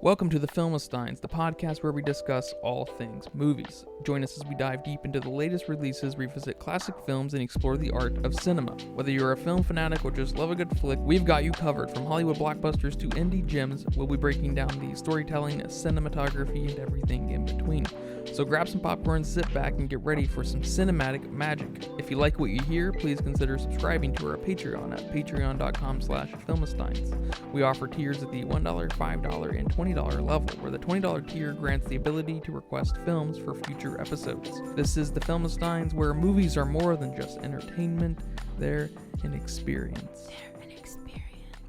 Welcome to the Philistines, the podcast where we discuss all things movies. Join us as we dive deep into the latest releases, revisit classic films, and explore the art of cinema. Whether you're a film fanatic or just love a good flick, we've got you covered. From Hollywood blockbusters to indie gems, we'll be breaking down the storytelling, cinematography, and everything in between. So grab some popcorn, sit back, and get ready for some cinematic magic. If you like what you hear, please consider subscribing to our Patreon at patreon.com/Philistines. We offer tiers at the $1, $5, and $20 level, where the $20 tier grants the ability to request films for future episodes. This is the Philistines, where movies are more than just entertainment, they're an experience.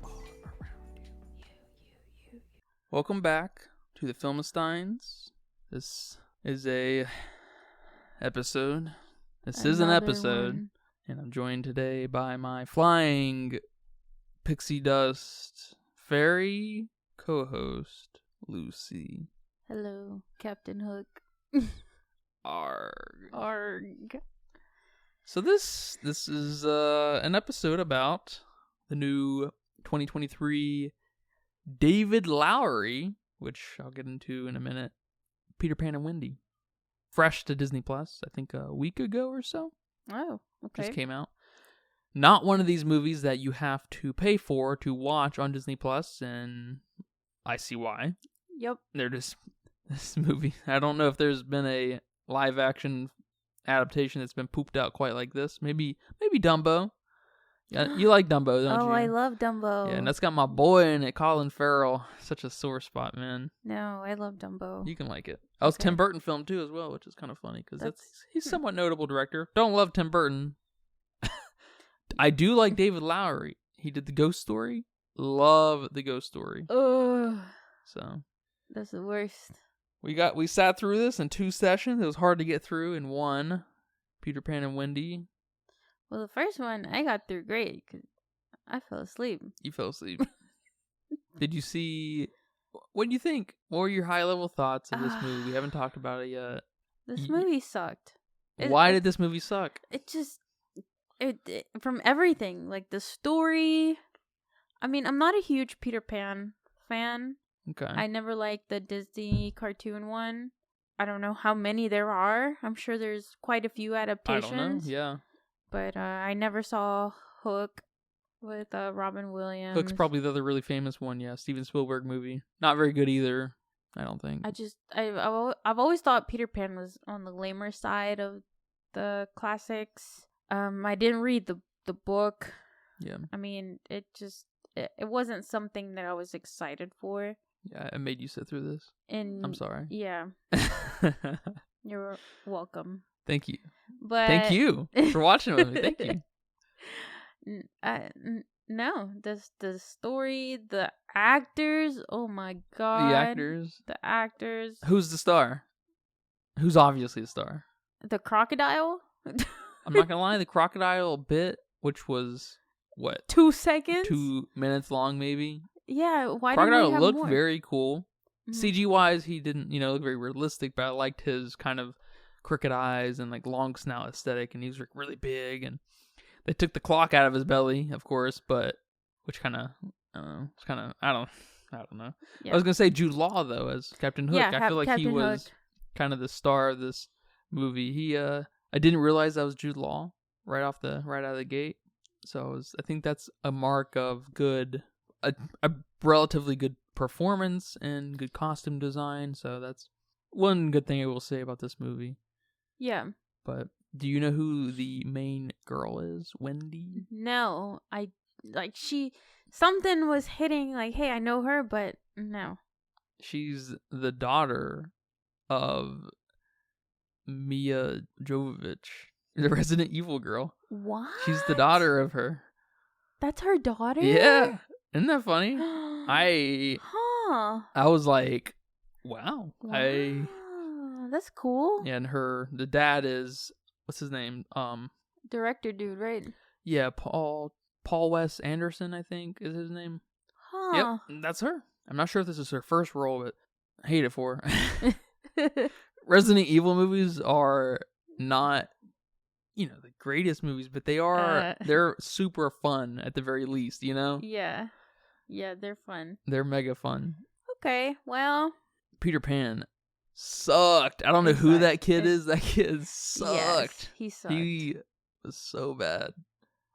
All around you. Welcome back to the Philistines. This is an episode, and I'm joined today by my flying pixie dust fairy co-host, Lucy. Hello, Captain Hook. Arg. So this is an episode about the new 2023 David Lowery, which I'll get into in a minute, Peter Pan and Wendy. Fresh to Disney Plus, I think a week ago or so. Oh, okay. Just came out. Not one of these movies that you have to pay for to watch on Disney Plus, and I see why. Yep. They're just this movie. I don't know if there's been a live action adaptation that's been pooped out quite like this. Maybe Dumbo. Yeah, you like Dumbo, don't you? Oh, I love Dumbo. Yeah, and that's got my boy in it, Colin Farrell. Such a sore spot, man. No, I love Dumbo. You can like it. That was Tim Burton film too, as well, which is kind of funny because he's somewhat notable director. Don't love Tim Burton. I do like David Lowery. He did The Ghost Story. Love The Ghost Story. Ugh. So That's the worst. we sat through this in 2 sessions. It was hard to get through in one. Peter Pan and Wendy. Well, the first one I got through great because I fell asleep. You fell asleep. Did you see? What do you think? What were your high level thoughts of this movie? We haven't talked about it yet. This movie sucked. Why did this movie suck? It from everything, like the story. I mean, I'm not a huge Peter Pan fan. Okay. I never liked the Disney cartoon one. I don't know how many there are. I'm sure there's quite a few adaptations. I don't know. Yeah. But I never saw Hook with Robin Williams. Hook's probably the other really famous one. Yeah, Steven Spielberg movie. Not very good either. I don't think. I've always thought Peter Pan was on the lamer side of the classics. I didn't read the book. Yeah. I mean, it wasn't something that I was excited for. Yeah, it made you sit through this. And I'm sorry. Yeah. You're welcome. Thank you. But thank you for watching with me. Thank you. No, the story, the actors. Oh my god, the actors. Who's the star? Who's obviously the star? The crocodile. I'm not gonna lie, the crocodile bit, which was what, 2 seconds, 2 minutes long, maybe. Yeah, why? Crocodile didn't we have looked more? very cool. Mm-hmm. CG wise, he didn't, look very realistic, but I liked his kind of crooked eyes and like long snout aesthetic, and he was like really big. And they took the clock out of his belly, of course, but which kind of, I don't know. Yeah. I was gonna say Jude Law though as Captain Hook. Yeah, I feel like Captain he was Hook. kind of the star of this movie. I didn't realize that was Jude Law right out of the gate. So I think that's a mark of a relatively good performance and good costume design. So that's one good thing I will say about this movie. Yeah. But do you know who the main girl is? Wendy? No, something was hitting like, hey, I know her, but no. She's the daughter of Mia Jovovich, the Resident Evil girl. What? She's the daughter of her. That's her daughter? Yeah. Isn't that funny? I was like, wow. That's cool. Yeah, and the dad is, what's his name? Director dude, right? Yeah, Paul Wes Anderson, I think is his name. Huh. Yep, that's her. I'm not sure if this is her first role, but I hate it for her. Resident Evil movies are not, the greatest movies, but they're super fun at the very least, Yeah. Yeah, they're fun. They're mega fun. Okay, well. Peter Pan sucked. I don't know who that kid is. That kid sucked. Yes, he sucked. He was so bad.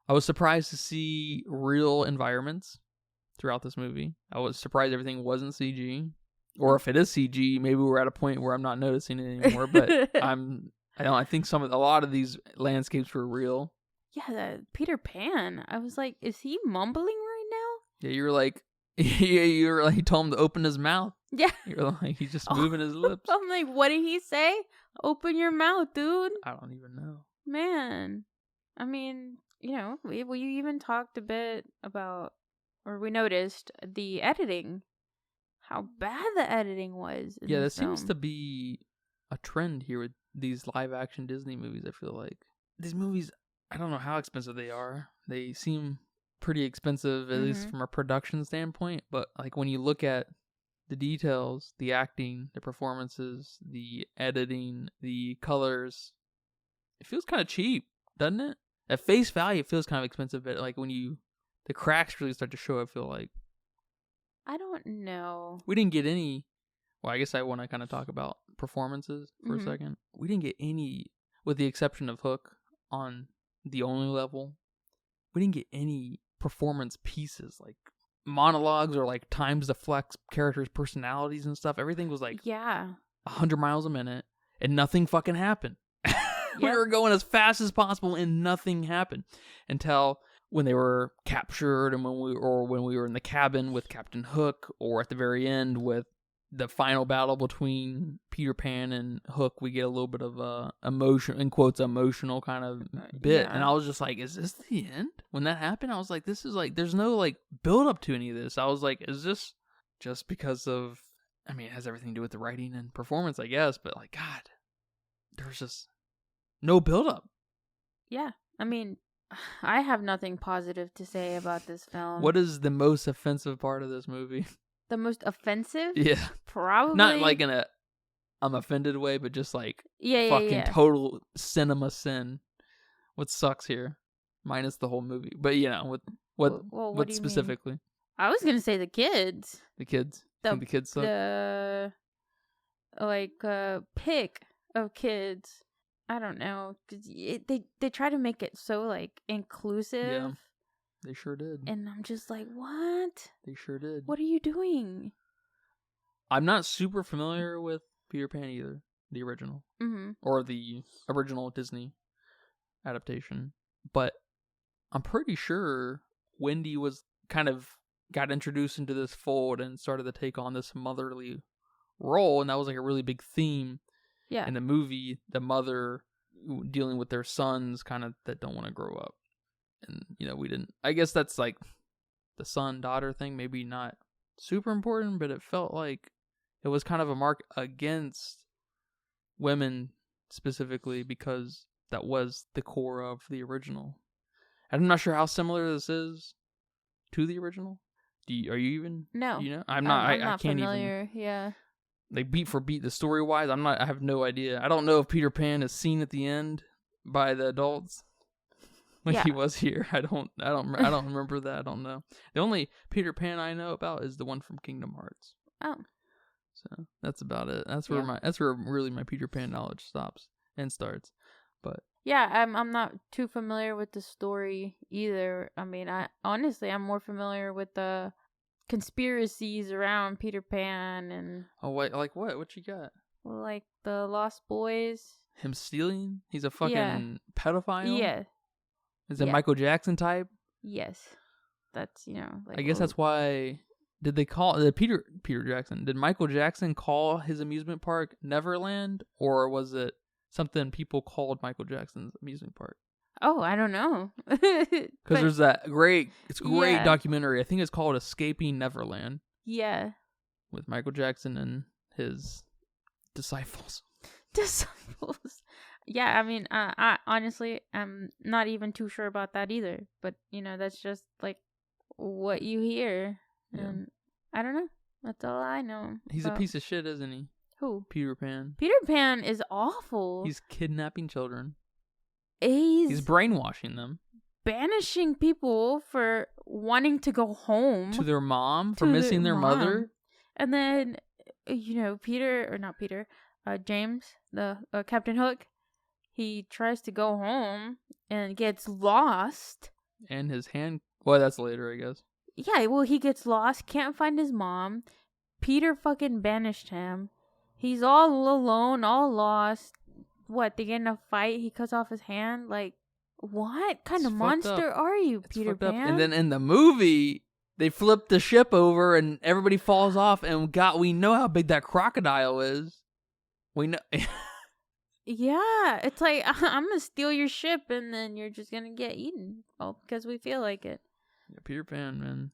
I was surprised to see real environments throughout this movie. I was surprised everything wasn't CG. Or if it is CG, maybe we're at a point where I'm not noticing it anymore. But I think a lot of these landscapes were real. Yeah, Peter Pan. I was like, is he mumbling right now? Yeah, you were like, he told him to open his mouth. Yeah. You're like, he's just moving his lips. I'm like, what did he say? Open your mouth, dude. I don't even know. Man. I mean, we even talked a bit about, or we noticed the editing. How bad the editing was. Yeah, there seems to be a trend here with these live action Disney movies, I feel like. These movies, I don't know how expensive they are. They seem pretty expensive, at least from a production standpoint. But like when you look at the details, the acting, the performances, the editing, the colors, it feels kind of cheap, doesn't it? At face value, it feels kind of expensive, but like when the cracks really start to show, I feel like. I don't know. We didn't get any. Well, I guess I want to kind of talk about performances for a second. We didn't get any, with the exception of Hook on the only level. We didn't get any performance pieces, like monologues or like times to flex characters' personalities and stuff. Everything was like 100 miles a minute, and nothing fucking happened. We were going as fast as possible, and nothing happened until when they were captured, and when we were in the cabin with Captain Hook, or at the very end with the final battle between Peter Pan and Hook. We get a little bit of emotion, in quotes, emotional kind of bit, and I was just like, is this the end? When that happened, I was like, this is like, there's no like build up to any of this. I was like, is this just because of, I mean, it has everything to do with the writing and performance, I guess, but like, God, there's just no build up. Yeah, I mean, I have nothing positive to say about this film. What is the most offensive part of this movie? The most offensive? Yeah. Probably. Not like in a I'm offended way, but just like fucking total cinema sin. What sucks here? Minus the whole movie. But what specifically? Mean? I was going to say the kids. The kids? The kids suck? The pick of kids. I don't know. They try to make it so like inclusive. Yeah, they sure did. And I'm just like, what? They sure did. What are you doing? I'm not super familiar with Peter Pan either, the original, or the original Disney adaptation. But I'm pretty sure Wendy got introduced into this fold and started to take on this motherly role, and that was like a really big theme. Yeah. In the movie, the mother dealing with their sons that don't want to grow up. And, we didn't, I guess that's like the son-daughter thing, maybe not super important, but it felt like it was kind of a mark against women specifically because that was the core of the original. I'm not sure how similar this is to the original. Are you even? No. I'm not I can't familiar. Even. Yeah. Like beat for beat, the story wise, I have no idea. I don't know if Peter Pan is seen at the end by the adults like he was here. I don't remember that. I don't know. The only Peter Pan I know about is the one from Kingdom Hearts. Oh. So that's about it. That's where really my Peter Pan knowledge stops and starts. But yeah, I'm not too familiar with the story either. I mean, I'm more familiar with the conspiracies around Peter Pan and wait, like what you got? Well, like the Lost Boys. Him stealing? He's a fucking pedophile? Yeah. Is it Michael Jackson type? Yes. That's, I guess that's why did Peter Jackson, did Michael Jackson call his amusement park Neverland, or was it something people called Michael Jackson's amusement park? Oh, I don't know. Because there's that great documentary. I think it's called Escaping Neverland. Yeah. With Michael Jackson and his disciples. Yeah, I mean, I honestly, I'm not even too sure about that either. But, that's just like what you hear. Yeah. And I don't know. That's all I know. He's a piece of shit, isn't he? Who? Peter Pan. Peter Pan is awful. He's kidnapping children. He's brainwashing them. Banishing people for wanting to go home. To their mom? For missing their mother? And then, James, the Captain Hook, he tries to go home and gets lost. And his hand... Well, that's later, I guess. Yeah, well, he gets lost, can't find his mom. Peter fucking banished him. He's all alone, all lost. What, they get in a fight, he cuts off his hand? Like, what kind of monster are you, Peter Pan? And then in the movie, they flip the ship over and everybody falls off, and we know how big that crocodile is. We know... Yeah, it's like, I'm going to steal your ship and then you're just going to get eaten. Well, because we feel like it. Yeah, Peter Pan, man.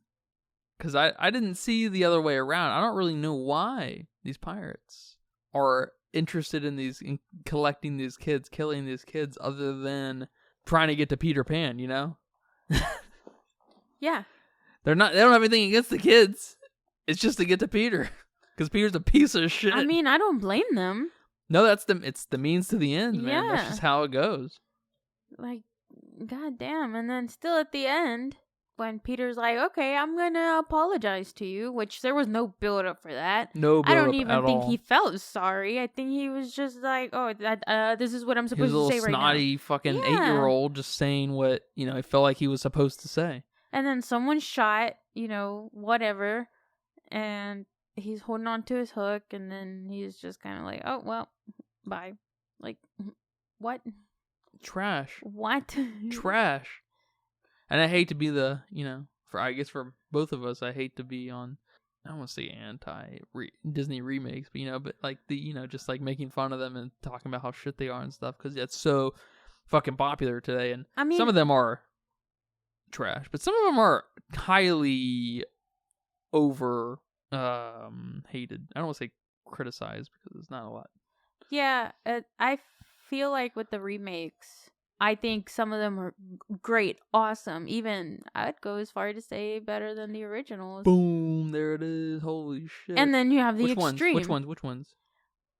Because I didn't see the other way around. I don't really know why these pirates are interested in collecting these kids, killing these kids, other than trying to get to Peter Pan, you know? Yeah. They don't have anything against the kids. It's just to get to Peter. Because Peter's a piece of shit. I mean, I don't blame them. No, it's the means to the end, man. Yeah. That's just how it goes. Like, goddamn. And then still at the end, when Peter's like, okay, I'm gonna apologize to you, which there was no build up for that. No build up I don't even think all. he felt sorry. I think he was just like, oh, this is what I'm supposed to say right now. Snotty fucking 8-year-old just saying what, he felt like he was supposed to say. And then someone shot, whatever, and he's holding on to his hook, and then he's just kind of like, oh, well, bye. Like, what? Trash. What? Trash. And I hate to be for both of us, I hate to be on, I don't want to say anti-Disney remakes, but like just like making fun of them and talking about how shit they are and stuff, because that's so fucking popular today. And I mean, some of them are trash, but some of them are highly over hated. I don't want to say criticized, because it's not a lot. Yeah, I feel like with the remakes, I think some of them are great, awesome. Even I'd go as far to say better than the originals. Boom, there it is. Holy shit. And then you have the extreme. Which ones?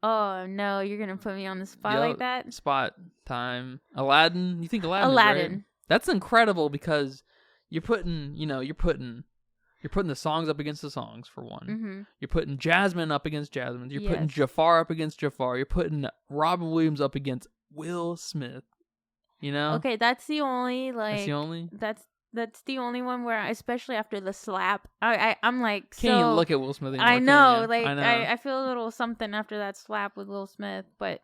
Oh no, you're gonna put me on the spot like that? Spot time. Aladdin. You think Aladdin? Aladdin. Right? That's incredible, because you're putting the songs up against the songs, for one. Mm-hmm. You're putting Jasmine up against Jasmine. You're putting Jafar up against Jafar. You're putting Robin Williams up against Will Smith. Okay, that's the only That's the only. That's the only one where, especially after the slap, I'm like, can't even look at Will Smith anymore. I know, I feel a little something after that slap with Will Smith, but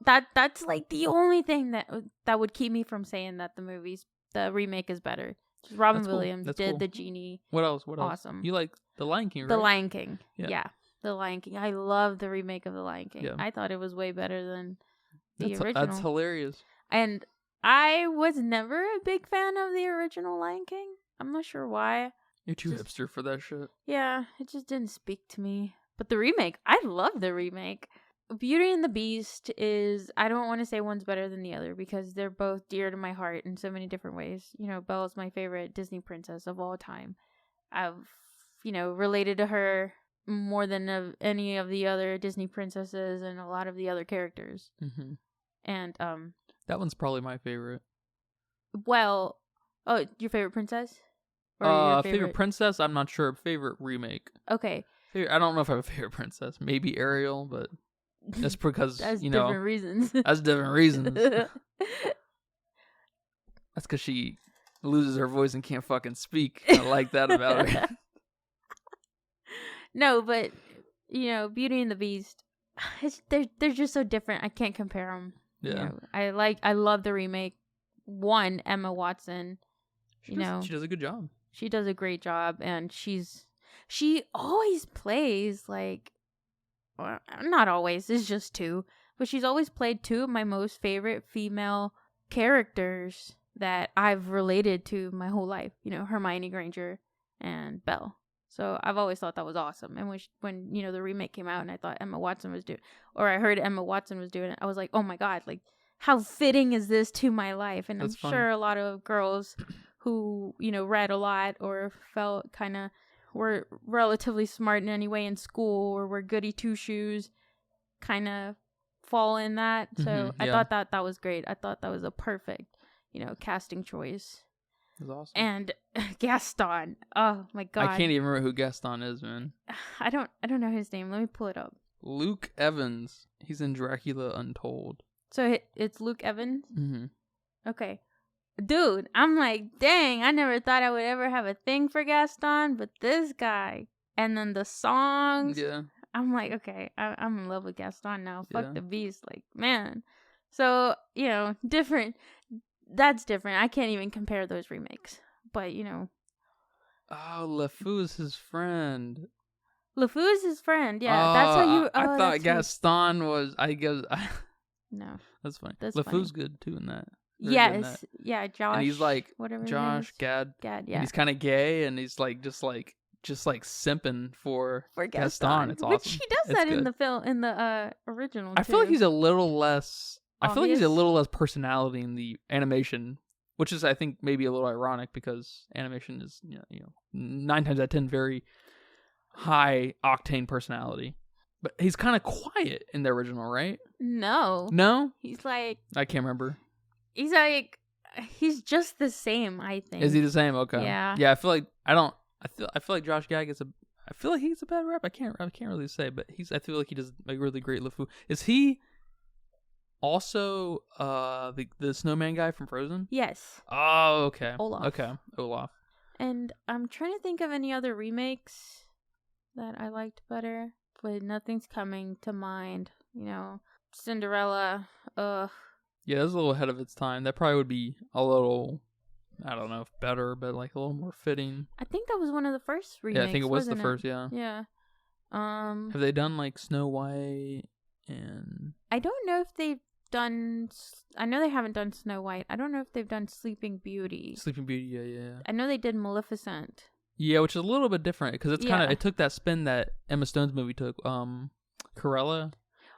that's like the only thing that would keep me from saying that the remake is better. Just Robin Williams did the genie. What else? Awesome. You like The Lion King, right? The Lion King. Yeah. The Lion King. I love the remake of The Lion King. Yeah. I thought it was way better than the original. That's hilarious. And I was never a big fan of the original Lion King. I'm not sure why. You're too hipster for that shit. Yeah, it just didn't speak to me. But the remake, I love the remake. Beauty and the Beast is, I don't want to say one's better than the other, because they're both dear to my heart in so many different ways. Belle's my favorite Disney princess of all time. I've, related to her more than any of the other Disney princesses and a lot of the other characters. Mm-hmm. And, that one's probably my favorite. Well, your favorite princess? Or favorite princess? I'm not sure. Favorite remake. Okay. I don't know if I have a favorite princess. Maybe Ariel, but that's because, that's different reasons. That's different reasons. That's because she loses her voice and can't fucking speak. I like that about her. No, but, Beauty and the Beast, they're just so different. I can't compare them. Yeah. I love the remake. One, Emma Watson. She does a good job. She does a great job, and she always plays like, well, not always, it's just two, but she's always played two of my most favorite female characters that I've related to my whole life. Hermione Granger and Belle. So I've always thought that was awesome. And when the remake came out and I thought Emma Watson was I heard Emma Watson was doing it, I was like, oh my God, like, how fitting is this to my life? And I'm sure a lot of girls who, read a lot or felt were relatively smart in any way in school or were goody two-shoes kind of fall in that. So I thought that was great. I thought that was a perfect, casting choice. It was awesome. And Gaston. Oh my god. I can't even remember who Gaston is, man. I don't know his name. Let me pull it up. Luke Evans. He's in Dracula Untold. So it's Luke Evans? Mm-hmm. Okay. Dude, I'm like, dang, I never thought I would ever have a thing for Gaston, but this guy. And then the songs. Yeah. I'm like, okay, I'm in love with Gaston now. Fuck Yeah. the Beast. Like, man. So, different. That's different. I can't even compare those remakes. But, Oh, LeFou is his friend. LeFou is his friend. Yeah, that's how you. I thought Gaston was. I guess. No, that's funny. That's LeFou's funny. good too in that. Yes, yeah, Josh. And he's like whatever. Josh Gad. Gad, yeah. And he's kind of gay, and he's like just simping for Gaston. It's awesome. Which he does that in the film, in the original. I feel like he's a little less. I feel like he's a Obvious? little less personality in the animation, which is, I think, maybe a little ironic because animation is, 9 times out of 10 very high octane personality. But he's kind of quiet in the original, right? No. He's like. I can't remember. He's just the same. I think. Is he the same? Okay. Yeah. Yeah. I feel like I feel like Josh Gad gets I feel like he gets a bad rep. I can't really say, but I feel like he does a really great LeFou. Is he also the snowman guy from Frozen? Yes. Oh, okay. Olaf. Okay, Olaf. And I'm trying to think of any other remakes that I liked better, but nothing's coming to mind. Cinderella. Yeah, that's a little ahead of its time. That probably would be a little, I don't know if better, but like a little more fitting. I think that was one of the first remakes. Yeah, I think it was the wasn't first. Yeah. Yeah. Have they done like Snow White and? I don't know if they've done. I know they haven't done Snow White. I don't know if they've done Sleeping Beauty. Sleeping Beauty, yeah. I know they did Maleficent. Yeah, which is a little bit different because it's kind of Yeah. it took that spin that Emma Stone's movie took. Cruella.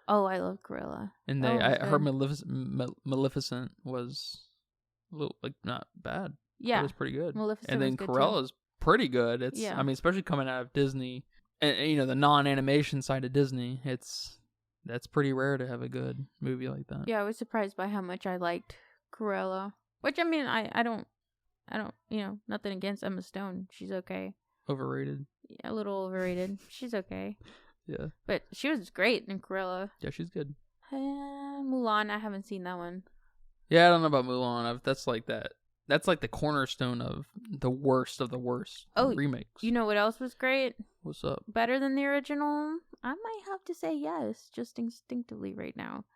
Oh, I love Cruella. And That I was heard good. Maleficent was a little, like, not bad. Yeah, It was pretty good. Maleficent And then was good, too. Cruella's pretty good. It's Yeah. I mean, especially coming out of Disney and the non-animation side of Disney, that's pretty rare to have a good movie like that. Yeah, I was surprised by how much I liked Cruella. Which, I mean, I don't, nothing against Emma Stone. She's okay. Overrated. Yeah, a little overrated. She's okay. Yeah. But she was great in Cruella. Yeah, she's good. Mulan, I haven't seen that one. Yeah, I don't know about Mulan. That's like the cornerstone of the worst remakes. You know what else was great? What's up? Better than the original? I might have to say yes, just instinctively right now.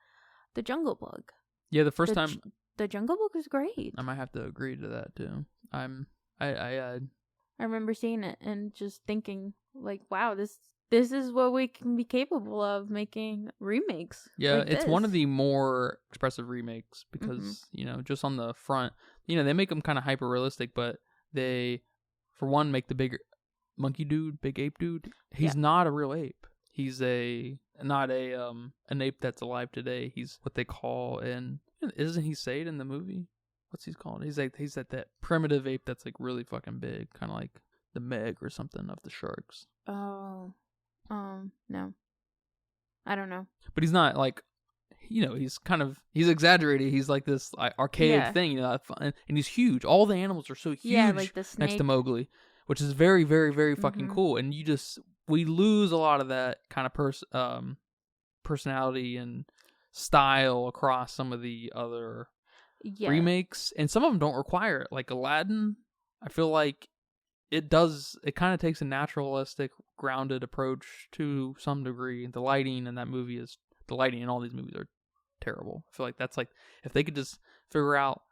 The Jungle Book. Yeah, the first time The Jungle Book was great. I might have to agree to that too. I remember seeing it and just thinking, like, wow, this is what we can be capable of, making remakes. Yeah, like it's this. one of the more expressive remakes because, just on the front, they make them kind of hyper realistic, but they, for one, make the big monkey dude, big ape dude. He's not a real ape. He's not an ape that's alive today. He's what they call isn't he Sade in the movie? What's he called? He's like that primitive ape that's like really fucking big, kind of like the Meg or something of the sharks. Oh, no, I don't know. But he's not like, he's exaggerated. He's like this archaic thing, and he's huge. All the animals are so huge like the snake. next to Mowgli, which is very, very, very fucking cool. And we lose a lot of that kind of personality and style across some of the other remakes, and some of them don't require it. Like Aladdin, I feel like it kind of takes a naturalistic, grounded approach to some degree. The lighting in all these movies are terrible. I feel like that's like, if they could figure out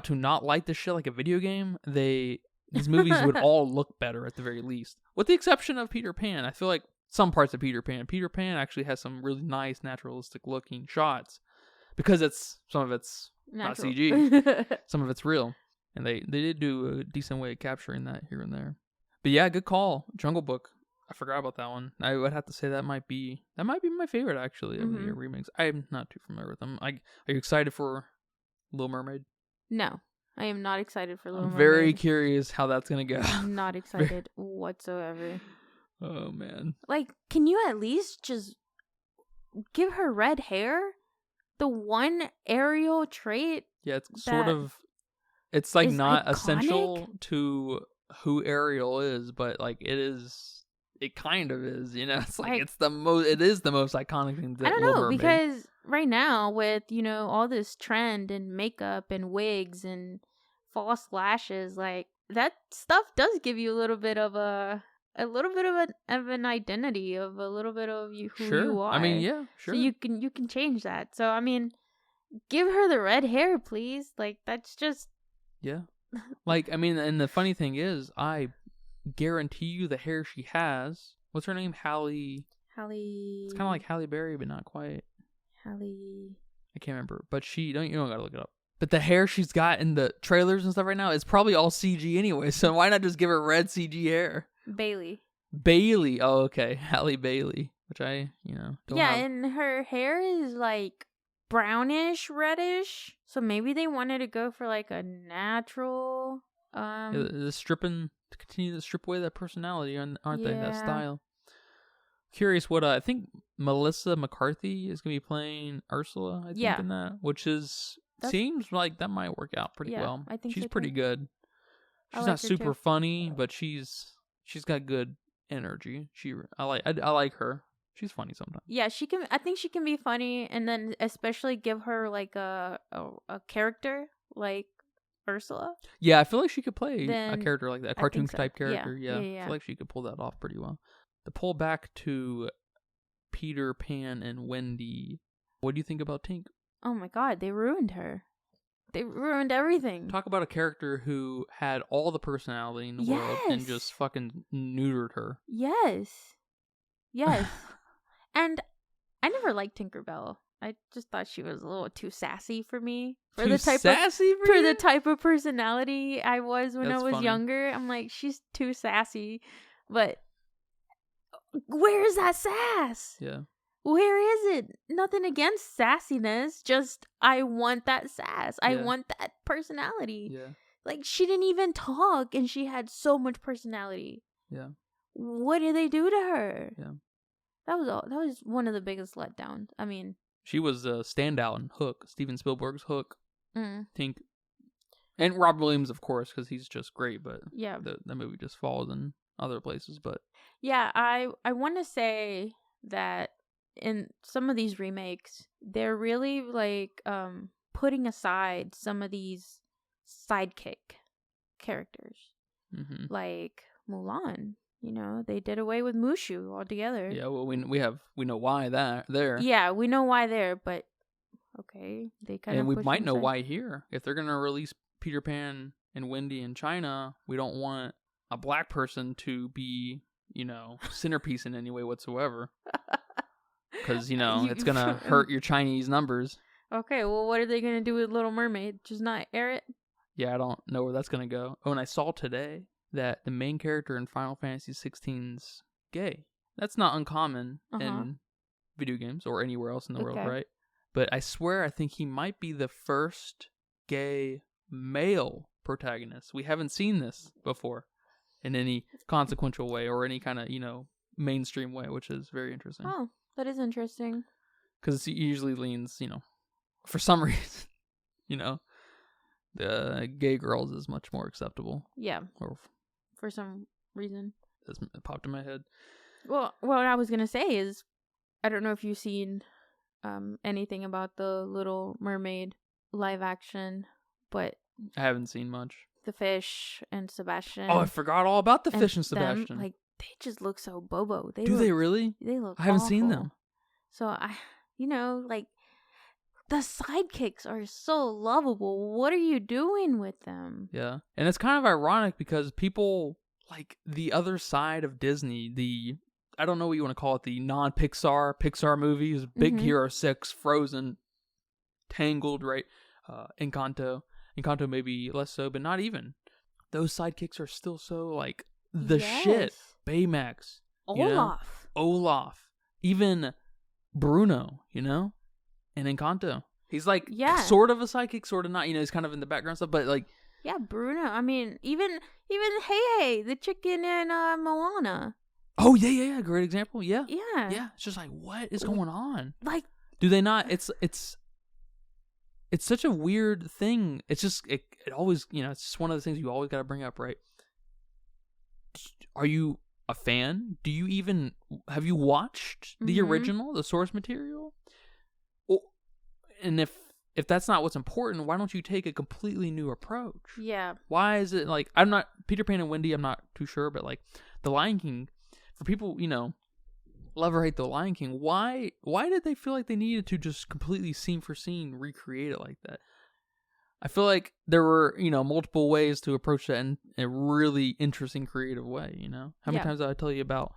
to not light this shit like a video game, these movies would all look better at the very least. With the exception of Peter Pan. I feel like some parts of Peter Pan actually has some really nice naturalistic looking shots because some of it's not CG, some of it's real. And they did do a decent way of capturing that here and there. But yeah, good call. Jungle Book. I forgot about that one. I would have to say that might be my favorite actually of the remakes. I'm not too familiar with them. Are you excited for Little Mermaid? No, I am not excited for Little I'm Mermaid. very curious how that's gonna go. I'm not excited whatsoever. Oh man. Like, can you at least just give her red hair? The one Ariel trait. Yeah, it's sort of. It's like is not iconic. essential to who Ariel is, but like it is. It kind of is, you know. It's like it's the most. It is the most iconic thing. That I don't Little know Mermaid. because right now with all this trend and makeup and wigs and false lashes, like that stuff does give you a little bit of an identity of a little bit of who you are. I mean, yeah, sure. So you can change that. So I mean, give her the red hair, please. Like that's just yeah. Like I mean, and the funny thing is, I guarantee you the hair she has. What's her name? Halle. It's kind of like Halle Berry, but not quite. Halle. I can't remember, but you don't gotta look it up. But the hair she's got in the trailers and stuff right now is probably all CG anyway. So why not just give her red CG hair? Bailey. Oh, okay. Halle Bailey, which I, don't have. And her hair is like brownish, reddish. So maybe they wanted to go for like a natural. The stripping to continue to strip away that personality, aren't they? That Yeah. style. Curious what I think Melissa McCarthy is gonna be playing Ursula. I think in that, which seems like that might work out pretty well. I think she's so pretty too. good. She's not super funny, but she's got good energy. I like her. She's funny sometimes. Yeah, she can. I think she can be funny, and then especially give her like a character like Ursula. Yeah, I feel like she could play a character like that, a cartoon type character. Yeah. I feel like she could pull that off pretty well. The pull back to Peter Pan and Wendy. What do you think about Tink? Oh my God, they ruined her. They ruined everything. Talk about a character who had all the personality in the world and just fucking neutered her. Yes. And I never liked Tinkerbell. I just thought she was a little too sassy for me. For the type of personality I was when I was younger. I'm like, she's too sassy. But where is that sass? Yeah. Where is it? Nothing against sassiness. Just I want that sass. I want that personality. Yeah. Like she didn't even talk and she had so much personality. Yeah. What did they do to her? Yeah. That was one of the biggest letdowns. I mean, she was a standout in Hook, Steven Spielberg's Hook. Tink. And Rob Williams, of course, because he's just great. But yeah, the movie just falls in other places. But yeah, I want to say that in some of these remakes, they're really like putting aside some of these sidekick characters, like Mulan. They did away with Mushu altogether. Yeah, well, we know why there. Yeah, we know why there, but okay, they kind of. And we might know why here. If they're gonna release Peter Pan and Wendy in China, we don't want a black person to be, centerpiece in any way whatsoever. Because it's gonna hurt your Chinese numbers. Okay, well, what are they gonna do with Little Mermaid? Just not air it? Yeah, I don't know where that's gonna go. Oh, and I saw today that the main character in Final Fantasy 16's gay. That's not uncommon in video games or anywhere else in the world, right? But I swear I think he might be the first gay male protagonist. We haven't seen this before in any consequential way or any kind of, mainstream way, which is very interesting. Oh, that is interesting. Because it usually leans, for some reason, the gay girls is much more acceptable. Yeah. Or for some reason. It popped in my head. Well, what I was going to say is, I don't know if you've seen anything about the Little Mermaid live action, but I haven't seen much. The fish and Sebastian. Oh, I forgot all about the fish and Sebastian. Like, they just look so bobo. They really? They look I haven't awful. seen them. So, like, the sidekicks are so lovable. What are you doing with them? Yeah. And it's kind of ironic because people, like, the other side of Disney, I don't know what you want to call it, the Pixar movies, Big Hero 6, Frozen, Tangled, right? Encanto maybe less so, but not even. Those sidekicks are still so, like, the shit. Baymax. Olaf. Even Bruno, and Encanto. He's like sort of a sidekick, sort of not. He's kind of in the background stuff, but like. Yeah, Bruno. I mean, even Hey, the chicken in Moana. Oh yeah, great example. Yeah. Yeah. Yeah. It's just like, what is going on? Like, do they not? It's it's such a weird thing. It's just it always, it's just one of those things you always got to bring up, right? Are you a fan? Have you watched the original, the source material? And if that's not what's important, why don't you take a completely new approach? Yeah. Why is it like, Peter Pan and Wendy, I'm not too sure, but like The Lion King, for people, love or hate The Lion King, why did they feel like they needed to just completely scene for scene recreate it like that? I feel like there were, multiple ways to approach that in a really interesting, creative way, How many times did I tell you about,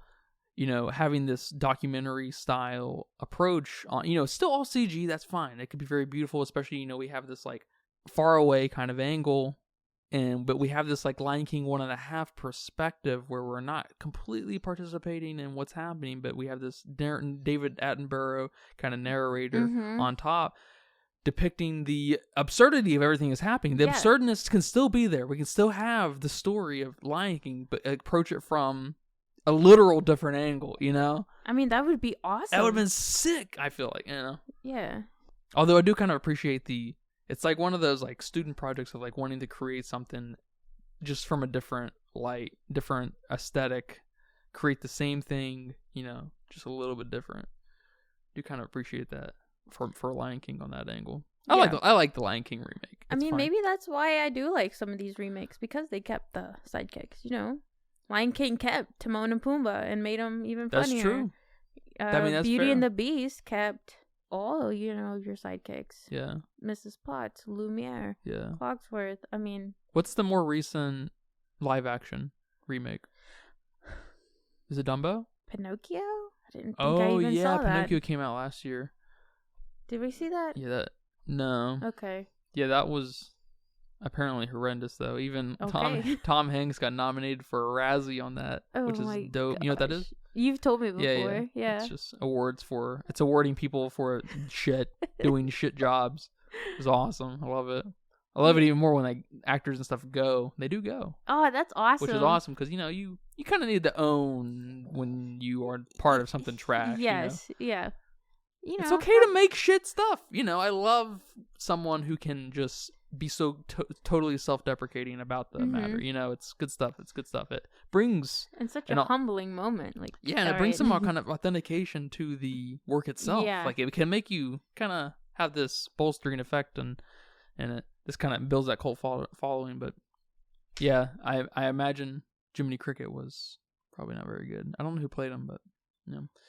having this documentary style approach on, still all CG, that's fine. It could be very beautiful, especially, we have this like far away kind of angle, but we have this like Lion King 1.5 perspective where we're not completely participating in what's happening, but we have this David Attenborough kind of narrator on top, depicting the absurdity of everything that's happening. The absurdness can still be there. We can still have the story of Lion King, but approach it from a literal different angle, I mean, that would be awesome. That would have been sick, I feel like, Yeah. Although I do kind of appreciate it's like one of those like student projects of like wanting to create something just from a different light, different aesthetic, create the same thing, just a little bit different. I do kind of appreciate that for Lion King on that angle. I like the Lion King remake. I mean, maybe that's why I do like some of these remakes, because they kept the sidekicks, Lion King kept Timon and Pumbaa and made them even funnier. That's true. That's Beauty fair. and the Beast kept all, your sidekicks. Yeah. Mrs. Potts, Lumiere, yeah, Cogsworth. I mean, what's the more recent live action remake? Is it Dumbo? Pinocchio? I didn't think I even saw that. Pinocchio came out last year. Did we see that? Yeah, no. Okay. Yeah, that was apparently horrendous, though. Even Tom Hanks got nominated for a Razzie on that, which is dope. You know what that is? You've told me before. Yeah. It's just it's awarding people for doing shit jobs. It's awesome. I love it. I love it even more when like actors and stuff they do go. Oh, that's awesome. Which is awesome because, you kind of need to own when you are part of something trash. Yes, yeah. It's okay to make shit stuff. I love someone who can just be so totally self-deprecating about the matter. It's good stuff. It brings and such a humbling moment. Like, and it brings some kind of authentication to the work itself. Yeah. Like it can make you kind of have this bolstering effect, and this kind of builds that cult following. But yeah, I imagine Jiminy Cricket was probably not very good. I don't know who played him, but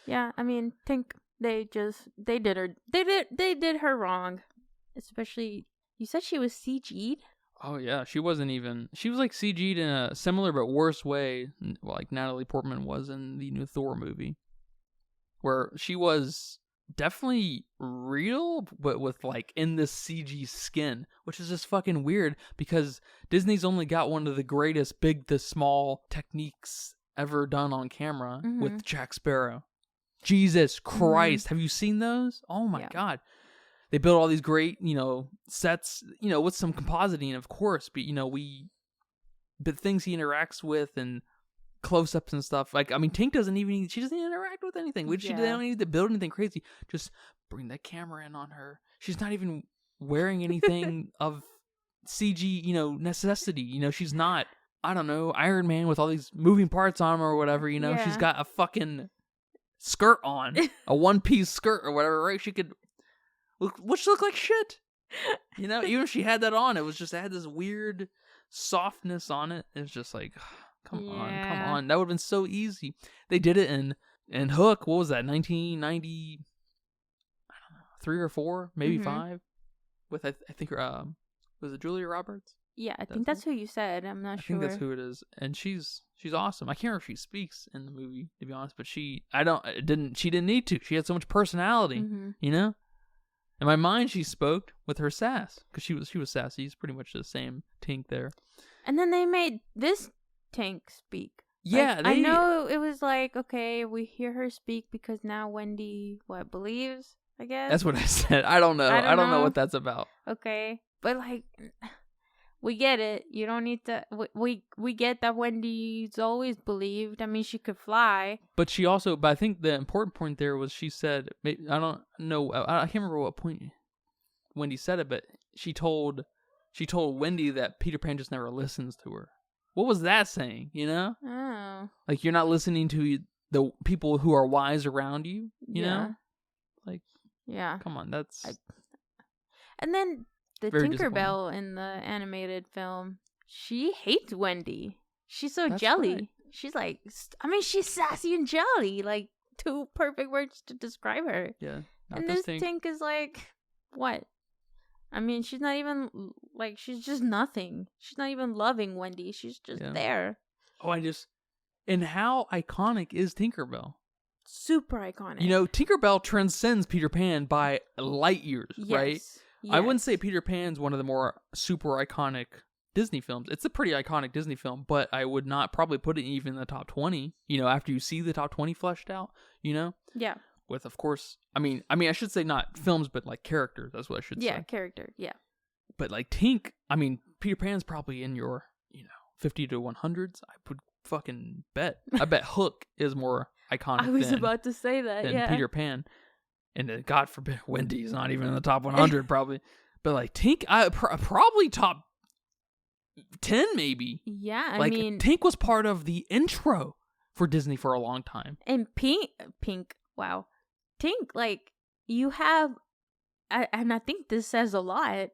yeah. I mean, think they did her wrong, especially. You said she was CG'd? Oh, yeah. She was like CG'd in a similar but worse way, like Natalie Portman was in the new Thor movie, where she was definitely real, but with like in this CG skin, which is just fucking weird because Disney's only got one of the greatest big to small techniques ever done on camera with Jack Sparrow. Jesus Christ. Have you seen those? Oh, my God. They build all these great, sets, with some compositing, of course, but things he interacts with and close-ups and stuff. Like, I mean, she doesn't even interact with anything. They don't need to build anything crazy. Just bring the camera in on her. She's not even wearing anything of CG, necessity. She's not, I don't know, Iron Man with all these moving parts on him or whatever, She's got a fucking skirt on, a one-piece skirt or whatever, right? She could... which looked like shit, even if she had that on, it had this weird softness on it. It's just like, come on, that would have been so easy. They did it in Hook. What was that, 1990? I don't know, 3 or 4, maybe 5. With I think was it Julia Roberts? Yeah, I think that's who you said. I'm not sure. I think that's who it is, and she's awesome. I can't remember if she speaks in the movie, to be honest, but she didn't need to. She had so much personality, In my mind, she spoke with her sass because she was sassy. It's pretty much the same Tink there. And then they made this Tink speak. Yeah, I know it was like, okay, we hear her speak because now Wendy believes. I guess that's what I said. I don't know. I don't know what that's about. Okay, but like, we get it. You don't need to. We get that Wendy's always believed. I mean, she could fly. But she also. But I think the important point there was she said. I don't know. I can't remember what point. Wendy said it, but she told Wendy that Peter Pan just never listens to her. What was that saying, you know? Oh. Like, you're not listening to the people who are wise around you, you know? Like, yeah. Come on, that's... And then the very Tinkerbell in the animated film, she hates Wendy. She's so jelly. Right. She's like, she's sassy and jelly. Like, 2 perfect words to describe her. Yeah. And this Tink is like, what? I mean, she's not even, like, she's just nothing. She's not even loving Wendy. She's just there. Oh, and how iconic is Tinkerbell? Super iconic. You know, Tinkerbell transcends Peter Pan by light years, right? Yes. I wouldn't say Peter Pan's one of the more super iconic Disney films. It's a pretty iconic Disney film, but I would not probably put it even in the top 20, you know, after you see the top 20 fleshed out, you know? Yeah. With, of course, I mean, I should say not films, but like characters. That's what I should say. Yeah, character. Yeah. But like Tink, Peter Pan's probably in your, 50 to 100s. I would fucking bet. I bet Hook is more iconic. I was about to say that. Than Peter Pan, and God forbid, Wendy's not even in the top 100 probably. But like Tink, probably top 10 maybe. Yeah, Tink was part of the intro for Disney for a long time. And Pink. Wow. Tink, like, you have, and I think this says a lot,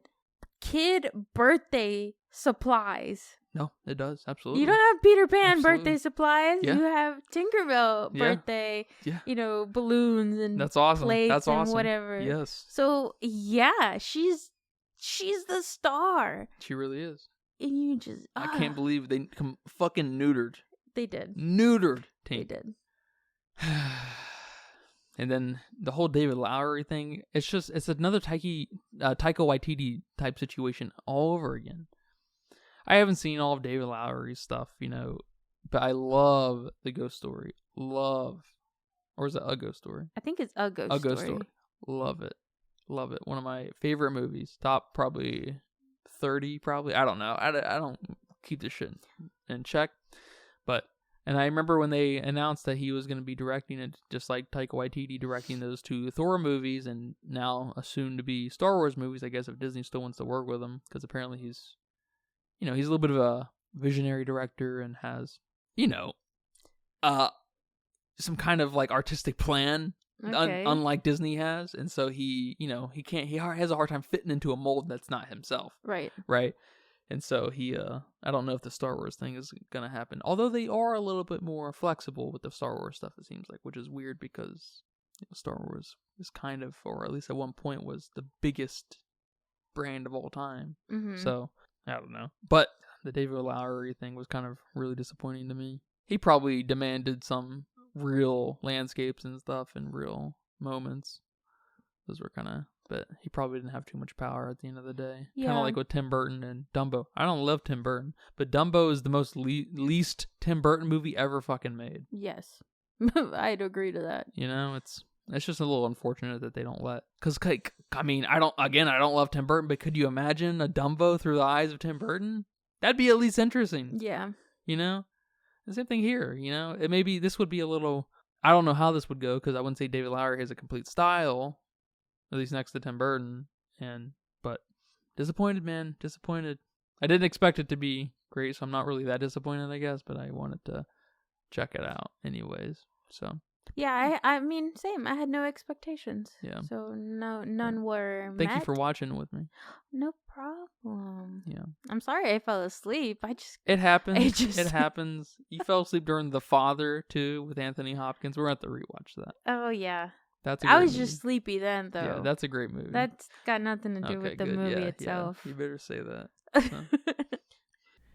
kid birthday supplies. No, it does. Absolutely. You don't have Peter Pan birthday supplies. Yeah. You have Tinkerbell birthday, balloons and that's awesome. plates That's awesome. and whatever. Yes. So, yeah, she's the star. She really is. And you just... I can't believe they fucking neutered. They did. Neutered Tink. They did. And then the whole David Lowery thing, it's another Taika Waititi type situation all over again. I haven't seen all of David Lowery's stuff, but I love The Ghost Story. Or is it A Ghost Story? I think it's A Ghost Story. Love it. Love it. One of my favorite movies. Top probably 30, probably. I don't know. I don't keep this shit in check. And I remember when they announced that he was going to be directing it, just like Taika Waititi directing those 2 Thor movies and now a soon-to-be Star Wars movies, I guess, if Disney still wants to work with him, because apparently he's a little bit of a visionary director and has, some kind of like artistic plan, unlike Disney has, and so he has a hard time fitting into a mold that's not himself. Right. And so I don't know if the Star Wars thing is going to happen. Although they are a little bit more flexible with the Star Wars stuff, it seems like, which is weird because Star Wars is kind of, or at least at one point, was the biggest brand of all time. Mm-hmm. So, I don't know. But the David Lowery thing was kind of really disappointing to me. He probably demanded some real landscapes and stuff and real moments. Those were kind of... But he probably didn't have too much power at the end of the day. Yeah. Kind of like with Tim Burton and Dumbo. I don't love Tim Burton, but Dumbo is the most least Tim Burton movie ever fucking made. Yes. I'd agree to that. It's just a little unfortunate that they don't let... Because, I don't love Tim Burton, but could you imagine a Dumbo through the eyes of Tim Burton? That'd be at least interesting. Yeah. The same thing here, Maybe this would be a little... I don't know how this would go, because I wouldn't say David Lowery has a complete style, at least next to Tim Burton, but disappointed, man. Disappointed. I didn't expect it to be great, so I'm not really that disappointed, I guess, but I wanted to check it out anyways, so. Yeah, I mean, same. I had no expectations. Yeah. So none were met. Thank you for watching with me. No problem. Yeah. I'm sorry I fell asleep. It happens. It happens. You fell asleep during The Father, too, with Anthony Hopkins. We're going to have to rewatch that. Oh, yeah. I was just sleepy then, though. Yeah, that's a great movie. That's got nothing to do with the movie itself. Yeah. You better say that.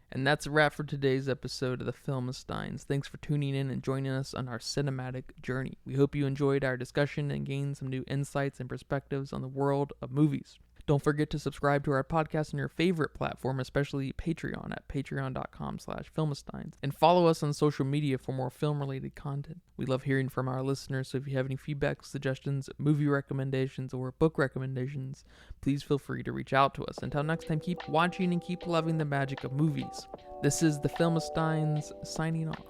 And that's a wrap for today's episode of the Filmsteins. Thanks for tuning in and joining us on our cinematic journey. We hope you enjoyed our discussion and gained some new insights and perspectives on the world of movies. Don't forget to subscribe to our podcast on your favorite platform, especially Patreon at patreon.com/Filmsteins. And follow us on social media for more film-related content. We love hearing from our listeners, so if you have any feedback, suggestions, movie recommendations, or book recommendations, please feel free to reach out to us. Until next time, keep watching and keep loving the magic of movies. This is the Filmsteins signing off.